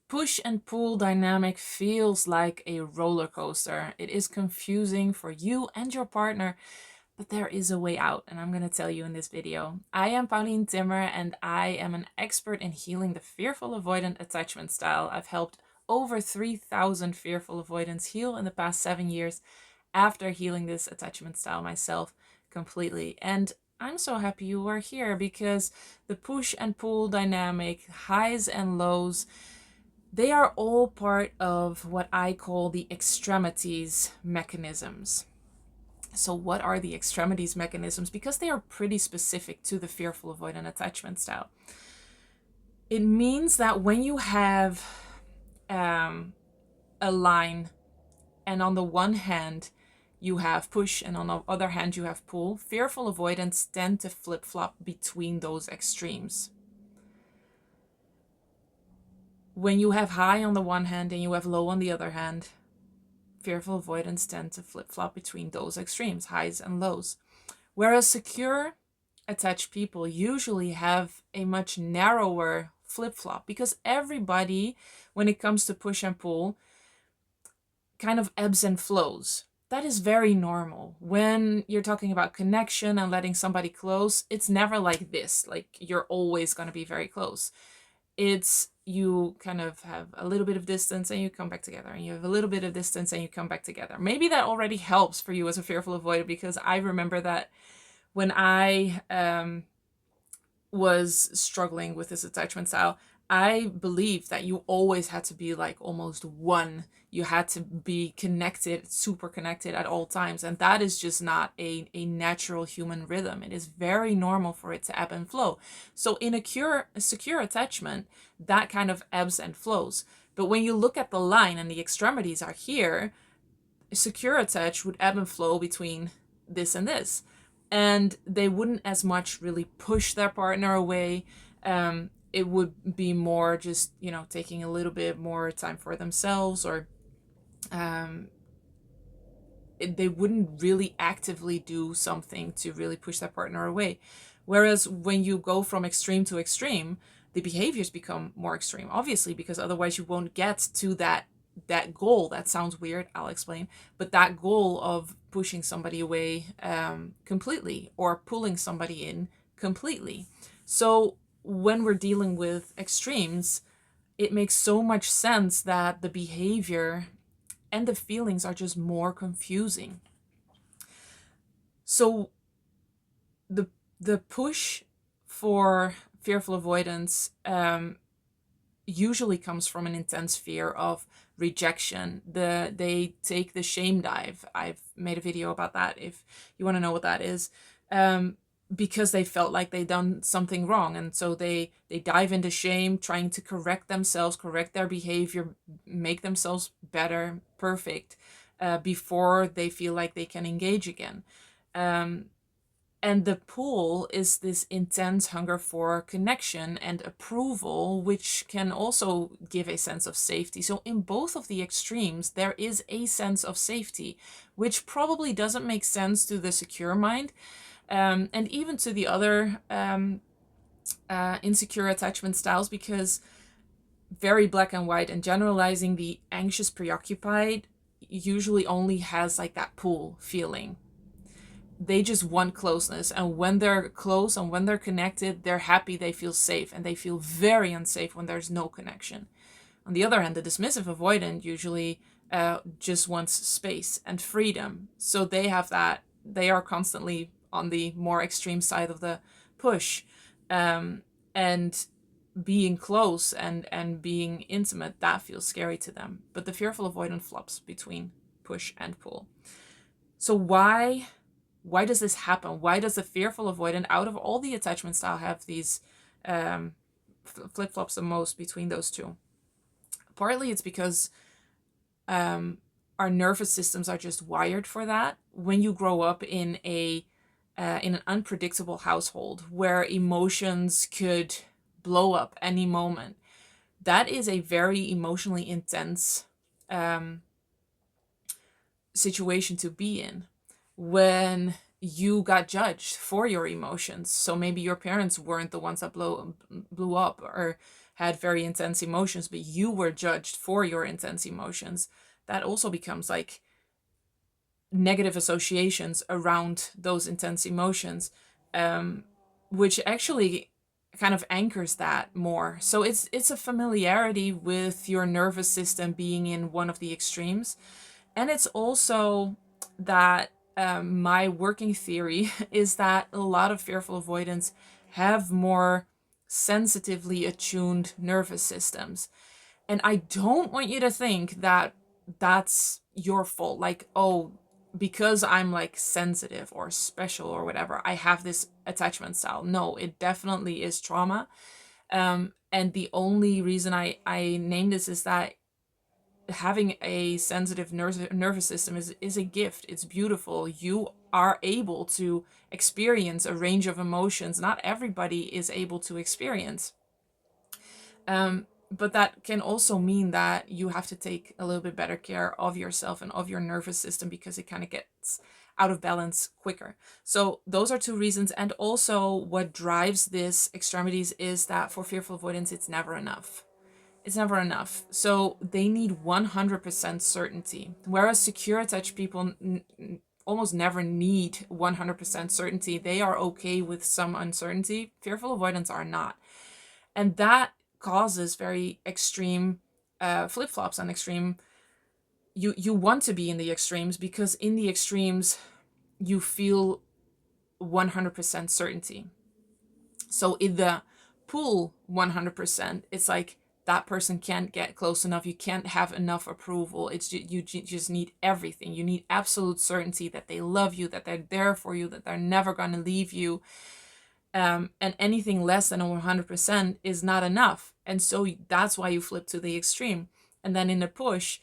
push and pull dynamic feels like a roller coaster. It is confusing for you and your partner, but there is a way out, and I'm going to tell you in this video. I am Pauline Timmer, and I am an expert in healing the fearful avoidant attachment style. I've helped over 3,000 fearful avoidants heal in the past 7 years after healing this attachment style myself completely. And I'm so happy you are here because the push and pull dynamic, highs and lows, they are all part of what I call the extremities mechanisms. So what are the extremities mechanisms? Because they are pretty specific to the fearful avoidant attachment style. It means that when you have a line, and on the one hand you have push and on the other hand you have pull, fearful avoidants tend to flip-flop between those extremes. When you have high on the one hand and you have low on the other hand, fearful avoidants tend to flip-flop between those extremes, highs and lows. Whereas secure attached people usually have a much narrower flip-flop, because everybody, when it comes to push and pull, kind of ebbs and flows. That is very normal. When you're talking about connection and letting somebody close, it's never like this, like you're always going to be very close. It's you kind of have a little bit of distance and you come back together, and you have a little bit of distance and you come back together. Maybe that already helps for you as a fearful avoider, because I remember that when I was struggling with this attachment style, I believed that you always had to be like almost one. You had to be connected, super connected at all times. And that is just not a natural human rhythm. It is very normal for it to ebb and flow. So in a secure attachment, that kind of ebbs and flows. But when you look at the line and the extremities are here, a secure attach would ebb and flow between this and this. And they wouldn't as much really push their partner away. It would be more just, taking a little bit more time for themselves, or they wouldn't really actively do something to really push their partner away. Whereas when you go from extreme to extreme, the behaviors become more extreme, obviously, because otherwise you won't get to that goal. That sounds weird, I'll explain, but that goal of pushing somebody away completely, or pulling somebody in completely. So when we're dealing with extremes, it makes so much sense that the behavior and the feelings are just more confusing. So the push for fearful avoidance usually comes from an intense fear of rejection. They take the shame dive. I've made a video about that if you want to know what that is. Because they felt like they'd done something wrong, and so they dive into shame, trying to correct themselves, correct their behavior, make themselves better, perfect, before they feel like they can engage again. And the pull is this intense hunger for connection and approval, which can also give a sense of safety. So in both of the extremes, there is a sense of safety, which probably doesn't make sense to the secure mind, and even to the other insecure attachment styles, because very black and white, and generalizing, the anxious preoccupied usually only has like that pull feeling. They just want closeness, and when they're close and when they're connected, they're happy, they feel safe, and they feel very unsafe when there's no connection. On the other hand, the dismissive avoidant usually just wants space and freedom, so they have that. They are constantly on the more extreme side of the push, and being close and being intimate, that feels scary to them. But the fearful avoidant flops between push and pull. So why does this happen? Why does the fearful avoidant, out of all the attachment style, have these flip-flops the most between those two? Partly it's because our nervous systems are just wired for that. When you grow up in an unpredictable household where emotions could blow up any moment, that is a very emotionally intense situation to be in. When you got judged for your emotions, so maybe your parents weren't the ones that blew up, or had very intense emotions, but you were judged for your intense emotions, that also becomes like negative associations around those intense emotions, um, which actually kind of anchors that more. So it's a familiarity with your nervous system being in one of the extremes. And it's also that my working theory is that a lot of fearful avoidants have more sensitively attuned nervous systems. And I don't want you to think that that's your fault. Like, oh, because I'm like sensitive or special or whatever, I have this attachment style. No, it definitely is trauma. And the only reason I name this is that having a sensitive nervous system is a gift. It's beautiful. You are able to experience a range of emotions not everybody is able to experience. But that can also mean that you have to take a little bit better care of yourself and of your nervous system because it kind of gets out of balance quicker. So those are two reasons. And also what drives this extremities is that for fearful avoidance, it's never enough. It's never enough. So they need 100% certainty. Whereas secure attached people almost never need 100% certainty. They are okay with some uncertainty. Fearful avoidants are not. And that causes very extreme flip-flops and extreme. You want to be in the extremes because in the extremes you feel 100% certainty. So in the pool 100%, it's like that person can't get close enough. You can't have enough approval. It's you just need everything. You need absolute certainty that they love you, that they're there for you, that they're never going to leave you. And anything less than 100% is not enough. And so that's why you flip to the extreme. And then in the push,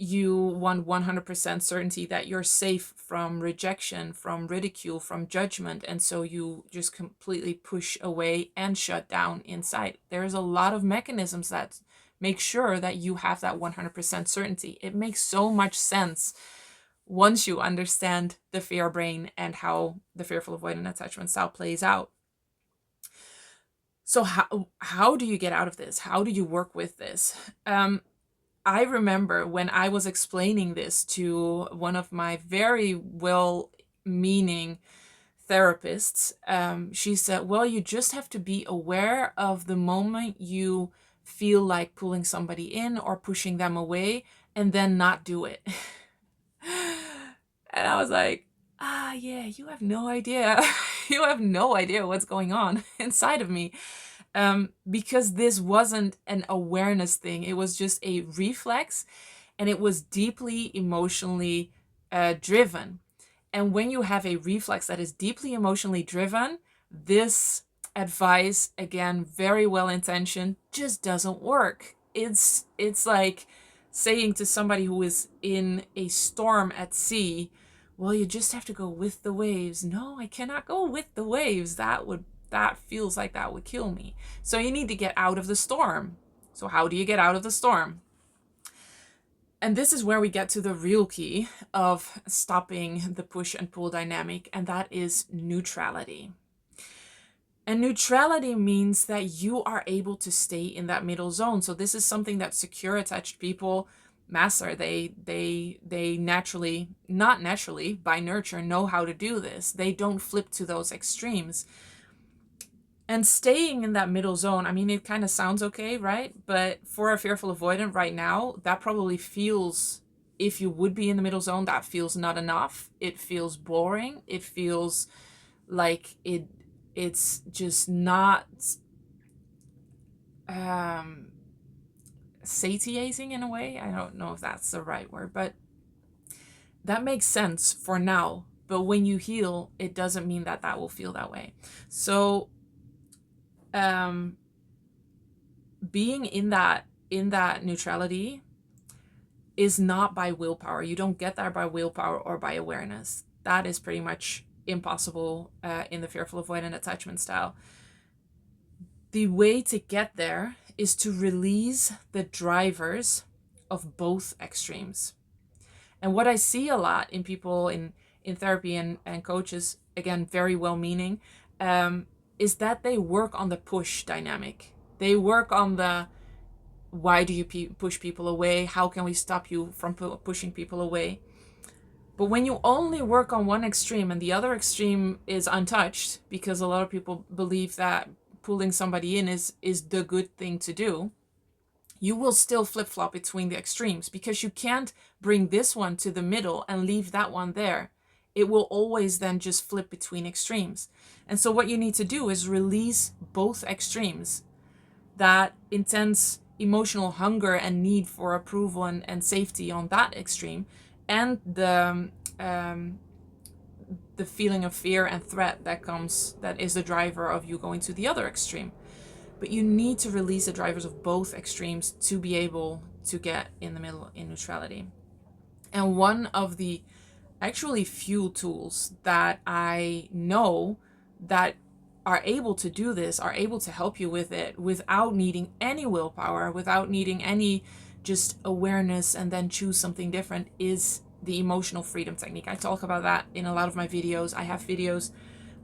you want 100% certainty that you're safe from rejection, from ridicule, from judgment. And so you just completely push away and shut down inside. There's a lot of mechanisms that make sure that you have that 100% certainty. It makes so much sense once you understand the fear brain and how the fearful avoidant attachment style plays out. So how do you get out of this? How do you work with this? I remember when I was explaining this to one of my very well-meaning therapists, she said, well, you just have to be aware of the moment you feel like pulling somebody in or pushing them away and then not do it. And I was like, yeah, you have no idea. You have no idea what's going on inside of me. Because this wasn't an awareness thing. It was just a reflex and it was deeply emotionally driven. And when you have a reflex that is deeply emotionally driven, this advice, again, very well intentioned, just doesn't work. It's like saying to somebody who is in a storm at sea, well, you just have to go with the waves. No, I cannot go with the waves. That feels like that would kill me. So you need to get out of the storm. So how do you get out of the storm? And this is where we get to the real key of stopping the push and pull dynamic, and that is neutrality. And neutrality means that you are able to stay in that middle zone. So this is something that secure attached people master. They naturally, not naturally, by nurture, know how to do this. They don't flip to those extremes. And staying in that middle zone, I mean, it kind of sounds okay, right? But for a fearful avoidant right now, that probably feels, if you would be in the middle zone, that feels not enough. It feels boring. It feels like it's just not satiating in a way. I don't know if that's the right word, but that makes sense for now. But when you heal, it doesn't mean that that will feel that way. So being in that neutrality is not by willpower. You don't get there by willpower or by awareness. That is pretty much impossible in the fearful avoidant attachment style. The way to get there is to release the drivers of both extremes. And what I see a lot in people in therapy and coaches, again, very well-meaning, is that they work on the push dynamic. They work on the why do you push people away? How can we stop you from pushing people away? But when you only work on one extreme and the other extreme is untouched, because a lot of people believe that pulling somebody in is the good thing to do, you will still flip-flop between the extremes, because you can't bring this one to the middle and leave that one there. It will always then just flip between extremes. And so what you need to do is release both extremes, that intense emotional hunger and need for approval and safety on that extreme, and the feeling of fear and threat that is the driver of you going to the other extreme. But you need to release the drivers of both extremes to be able to get in the middle in neutrality. And one of the actually few tools that I know that are able to do this, are able to help you with it without needing any willpower, without needing any just awareness and then choose something different, is the emotional freedom technique. I talk about that in a lot of my videos. I have videos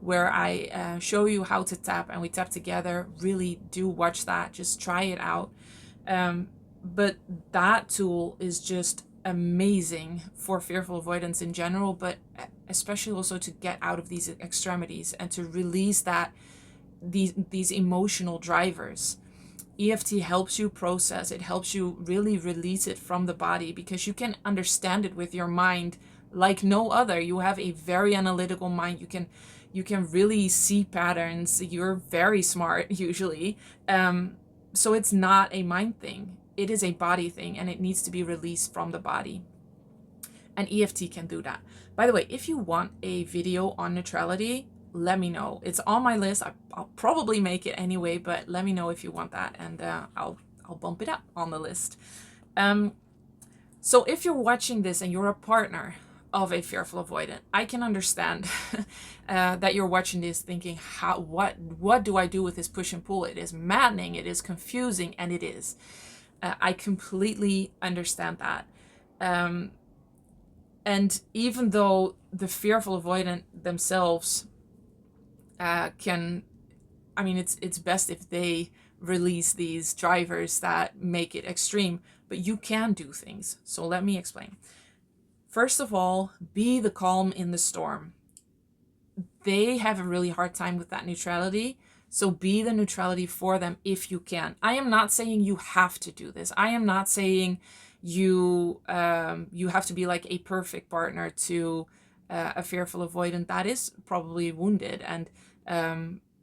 where I show you how to tap, and we tap together. Really do watch that. Just try it out. But that tool is just amazing for fearful avoidance in general, but especially also to get out of these extremities and to release these emotional drivers. EFT helps you process. It helps you really release it from the body, because you can understand it with your mind like no other. You have a very analytical mind. You can really see patterns. You're very smart usually. So it's not a mind thing. It is a body thing, and it needs to be released from the body. And EFT can do that. By the way, if you want a video on neutrality, let me know. It's on my list. I'll probably make it anyway, but let me know if you want that, and I'll bump it up on the list. So if you're watching this and you're a partner of a fearful avoidant, I can understand that you're watching this thinking, what do I do with this push and pull? It is maddening, it is confusing, and it is. I completely understand that. And even though the fearful avoidant themselves it's best if they release these drivers that make it extreme, but you can do things. So let me explain. First of all, be the calm in the storm. They have a really hard time with that neutrality. So be the neutrality for them if you can. I am not saying you have to do this. I am not saying you have to be like a perfect partner to a fearful avoidant that is probably wounded and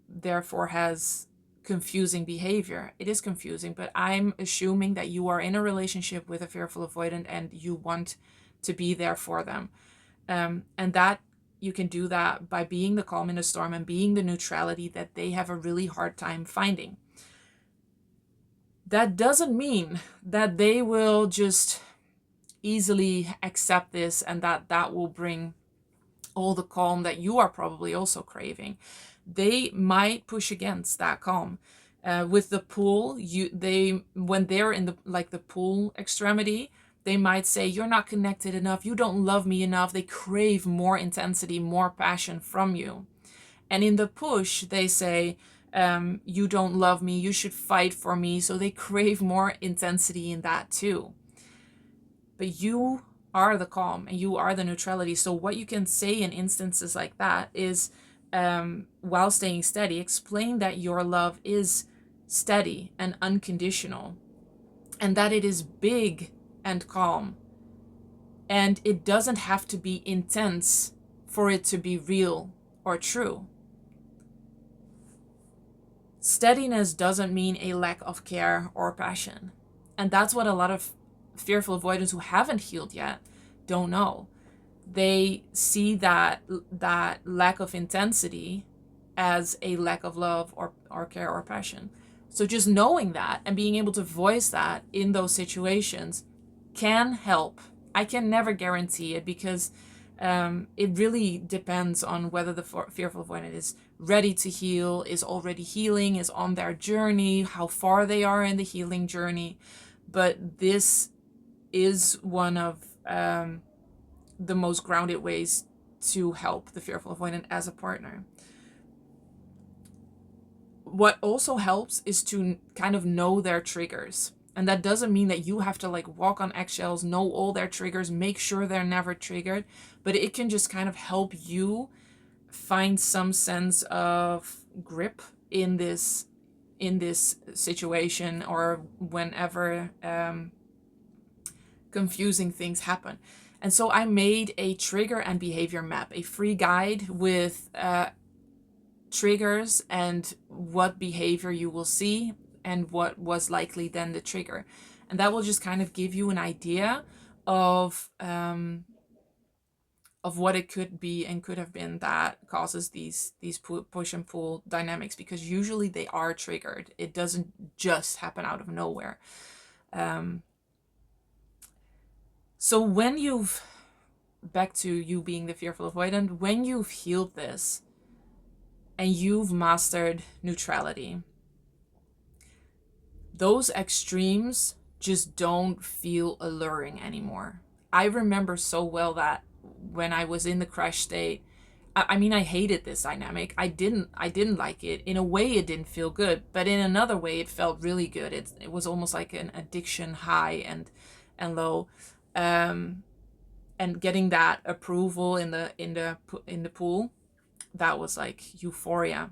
therefore has confusing behavior. It is confusing, but I'm assuming that you are in a relationship with a fearful avoidant and you want to be there for them. And that you can do that by being the calm in the storm and being the neutrality that they have a really hard time finding. That doesn't mean that they will just easily accept this and that will bring all the calm that you are probably also craving. They might push against that calm. With the pull, when they're in the pull extremity, they might say, you're not connected enough, you don't love me enough. They crave more intensity, more passion from you. And in the push, they say, you don't love me, you should fight for me. So they crave more intensity in that too. But you are the calm and you are the neutrality. So what you can say in instances like that is, while staying steady, explain that your love is steady and unconditional, and that it is big and calm, and it doesn't have to be intense for it to be real or true. Steadiness doesn't mean a lack of care or passion, and that's what a lot of fearful avoidants who haven't healed yet don't know. They see that lack of intensity as a lack of love or care or passion. So just knowing that and being able to voice that in those situations can help. I can never guarantee it, because it really depends on whether the fearful avoidant is ready to heal, is already healing, is on their journey, how far they are in the healing journey. But this is one of the most grounded ways to help the fearful avoidant as a partner. What also helps is to kind of know their triggers. And that doesn't mean that you have to like walk on eggshells, know all their triggers, make sure they're never triggered, but it can just kind of help you find some sense of grip in this situation, or whenever confusing things happen. And so I made a trigger and behavior map, a free guide with triggers and what behavior you will see and what was likely then the trigger. And that will just kind of give you an idea of what it could be and could have been that causes these push and pull dynamics, because usually they are triggered. It doesn't just happen out of nowhere. So when you've, back to you being the fearful avoidant, when you've healed this and you've mastered neutrality, those extremes just don't feel alluring anymore. I remember so well that when I was in the crash state, I mean, I hated this dynamic. I didn't like it. In a way, it didn't feel good, but in another way, it felt really good. It was almost like an addiction high and low, and getting that approval in the pool, that was like euphoria.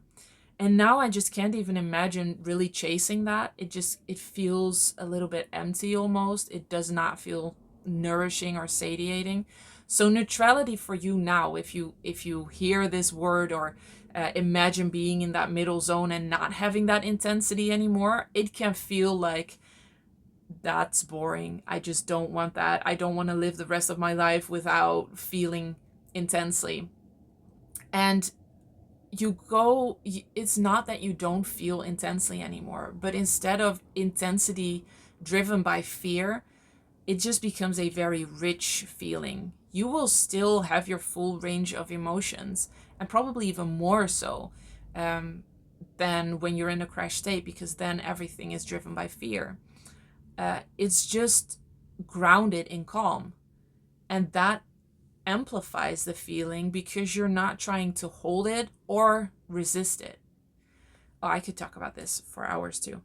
And now I just can't even imagine really chasing that. It feels a little bit empty almost. It does not feel nourishing or satiating. So neutrality for you now, if you hear this word, or imagine being in that middle zone and not having that intensity anymore, it can feel like, that's boring. I just don't want that. I don't want to live the rest of my life without feeling intensely. And it's not that you don't feel intensely anymore, but instead of intensity driven by fear, it just becomes a very rich feeling. You will still have your full range of emotions, and probably even more so than when you're in a crash state, because then everything is driven by fear. It's just grounded in calm, and that amplifies the feeling because you're not trying to hold it or resist it. Oh, I could talk about this for hours too.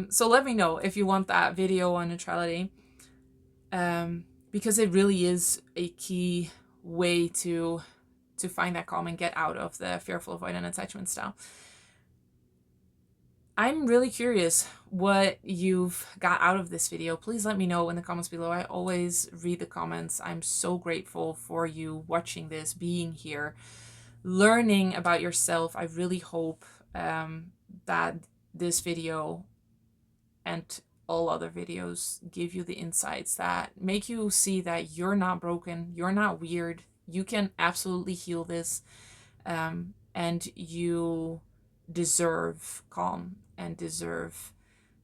So let me know if you want that video on neutrality, because it really is a key way to find that calm and get out of the fearful avoidant attachment style. I'm really curious what you've got out of this video. Please let me know in the comments below. I always read the comments. I'm so grateful for you watching this, being here, learning about yourself. I really hope that this video and all other videos give you the insights that make you see that you're not broken, you're not weird, you can absolutely heal this, and you deserve calm and deserve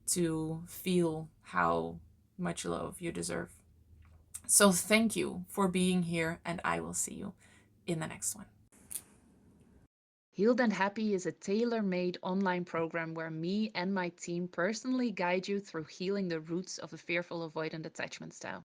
to feel how much love you deserve. So thank you for being here, and I will see you in the next one. Healed and Happy is a tailor-made online program where me and my team personally guide you through healing the roots of a fearful avoidant attachment style.